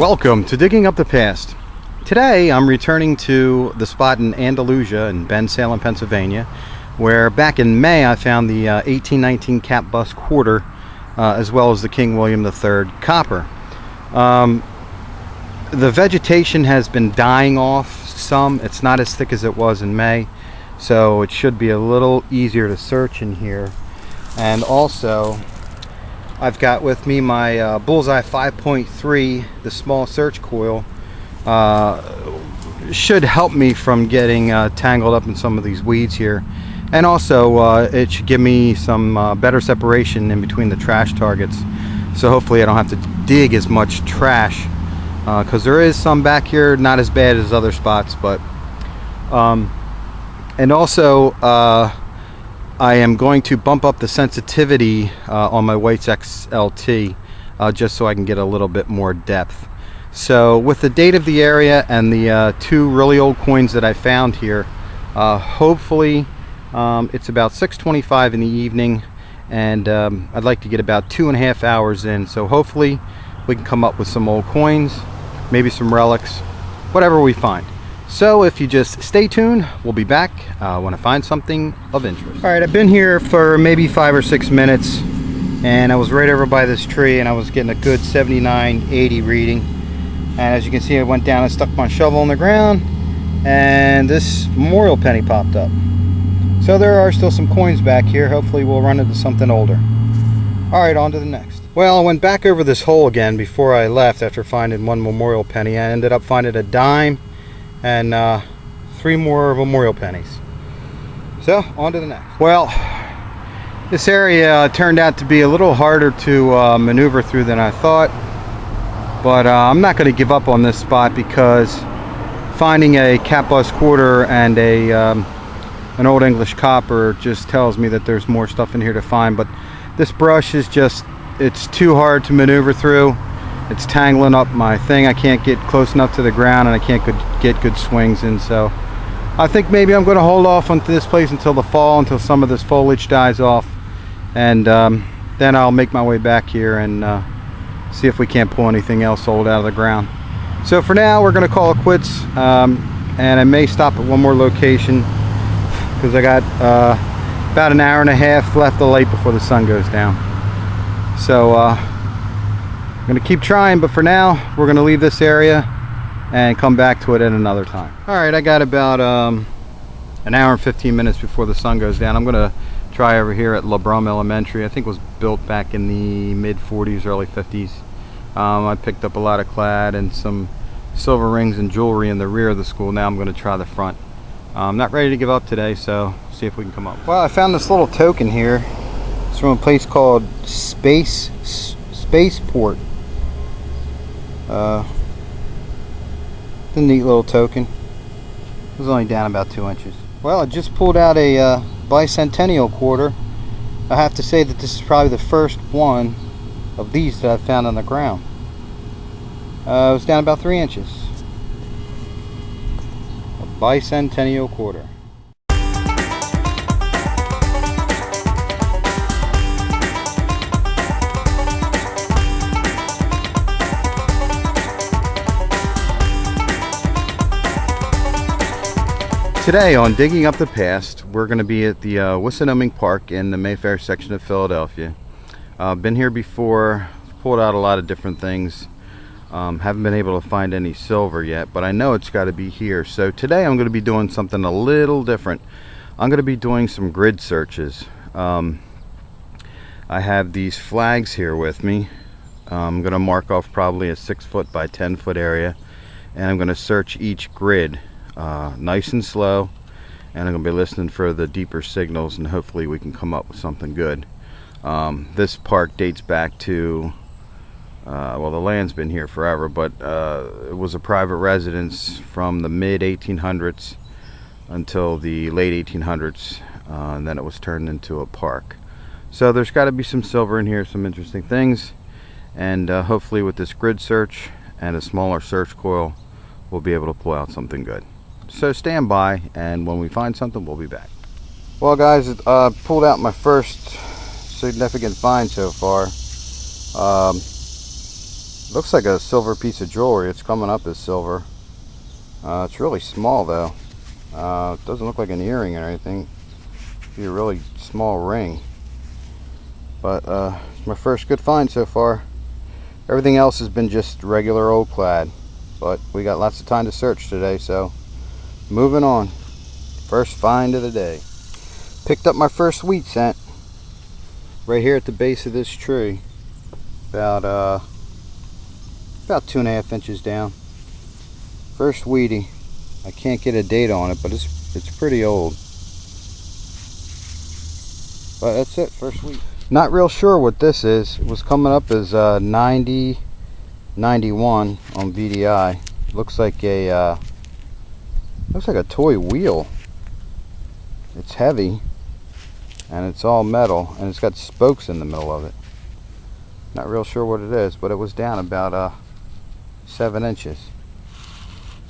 Welcome to Digging Up the Past. Today I'm returning to the spot in Andalusia in Bensalem, Pennsylvania, where back in May I found the 1819 cap bust quarter, as well as the King William III copper. The vegetation has been dying off some. It's not as thick as it was in May, so it should be a little easier to search in here. And also, I've got with me my Bullseye 5.3, the small search coil. Should help me from getting tangled up in some of these weeds here. And also, it should give me some better separation in between the trash targets. So hopefully I don't have to dig as much trash. Because there is some back here, not as bad as other spots. But and also, I am going to bump up the sensitivity on my Whites XLT just so I can get a little bit more depth. So with the date of the area and the two really old coins that I found here, hopefully it's about 6:25 in the evening, and I'd like to get about 2.5 hours in. So hopefully we can come up with some old coins, maybe some relics, whatever we find. So if you just stay tuned, we'll be back when I find something of interest. All right, I've been here for maybe 5 or 6 minutes, and I was right over by this tree, and I was getting a good 79-80 reading. And as you can see, I went down and stuck my shovel in the ground, and this memorial penny popped up. So there are still some coins back here. Hopefully we'll run into something older. All right, on to the next. Well, I went back over this hole again before I left after finding one memorial penny. I ended up finding a dime and 3 more memorial pennies. So on to the next. Well, this area turned out to be a little harder to maneuver through than I thought, but I'm not going to give up on this spot, because finding a cap bust quarter and an old English copper just tells me that there's more stuff in here to find. But this brush is just, it's too hard to maneuver through. It's tangling up my thing. I can't get close enough to the ground, and I can't get good swings in. So I think maybe I'm going to hold off onto this place until the fall, until some of this foliage dies off, and then I'll make my way back here and see if we can't pull anything else old out of the ground. So for now, we're going to call it quits, and I may stop at one more location, because I got about an hour and a half left of light before the sun goes down. So I'm going to keep trying, but for now we're going to leave this area and come back to it at another time. All right, I got about an hour and 15 minutes before the sun goes down. I'm going to try over here at LeBrum Elementary. I think it was built back in the mid 40s, early 50s. I picked up a lot of clad and some silver rings and jewelry in the rear of the school. Now I'm going to try the front. I'm not ready to give up today, so see if we can come up. Well, I found this little token here. It's from a place called Spaceport. It's a neat little token. It was only down about 2 inches. Well, I just pulled out a bicentennial quarter. I have to say that this is probably the first one of these that I've found on the ground. It was down about 3 inches. A bicentennial quarter. Today on Digging Up the Past, we're going to be at the Wissinoming Park in the Mayfair section of Philadelphia. Been here before, pulled out a lot of different things. Haven't been able to find any silver yet, but I know it's got to be here. So today I'm going to be doing something a little different. I'm going to be doing some grid searches. I have these flags here with me. I'm going to mark off probably a 6-foot by 10-foot area, and I'm going to search each grid. Nice and slow, and I'm going to be listening for the deeper signals, and hopefully we can come up with something good. This park dates back to well, the land's been here forever, but it was a private residence from the mid 1800s until the late 1800s, and then it was turned into a park. So there's got to be some silver in here, some interesting things, and hopefully with this grid search and a smaller search coil we'll be able to pull out something good. So stand by, and when we find something, we'll be back. Well, guys, pulled out my first significant find so far. Looks like a silver piece of jewelry. It's coming up as silver. It's really small though. It doesn't look like an earring or anything. It'd be a really small ring. But it's my first good find so far. Everything else has been just regular old clad. But we got lots of time to search today, so moving on. First find of the day. Picked up my first wheat scent right here at the base of this tree. About 2.5 inches down. First wheatie. I can't get a date on it, but it's pretty old. But that's it, first wheat. Not real sure what this is. It was coming up as 90, 91 on VDI. Looks like a toy wheel. It's heavy and it's all metal and it's got spokes in the middle of it. Not real sure what it is, but it was down about 7 inches.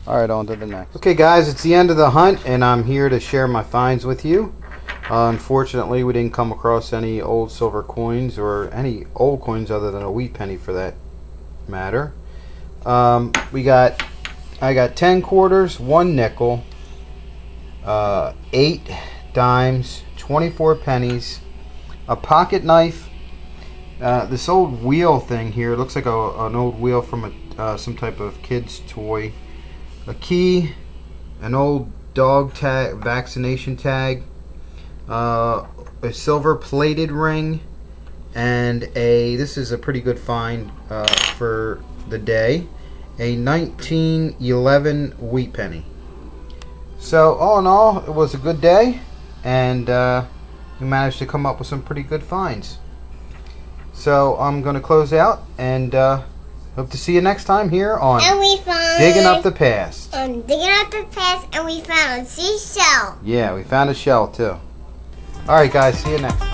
Alright, on to the next. Okay guys, it's the end of the hunt and I'm here to share my finds with you. Unfortunately, we didn't come across any old silver coins or any old coins other than a wheat penny for that matter. I got 10 quarters, 1 nickel, 8 dimes, 24 pennies, a pocket knife. This old wheel thing here looks like an old wheel from some type of kid's toy. A key, an old dog tag, vaccination tag, a silver plated ring, and this is a pretty good find for the day, a 1911 wheat penny. So all in all, it was a good day, and we managed to come up with some pretty good finds. So I'm going to close out and hope to see you next time here on Digging Up the Past. Digging Up the Past, and we found a seashell. Yeah, we found a shell too. Alright guys, see you next time.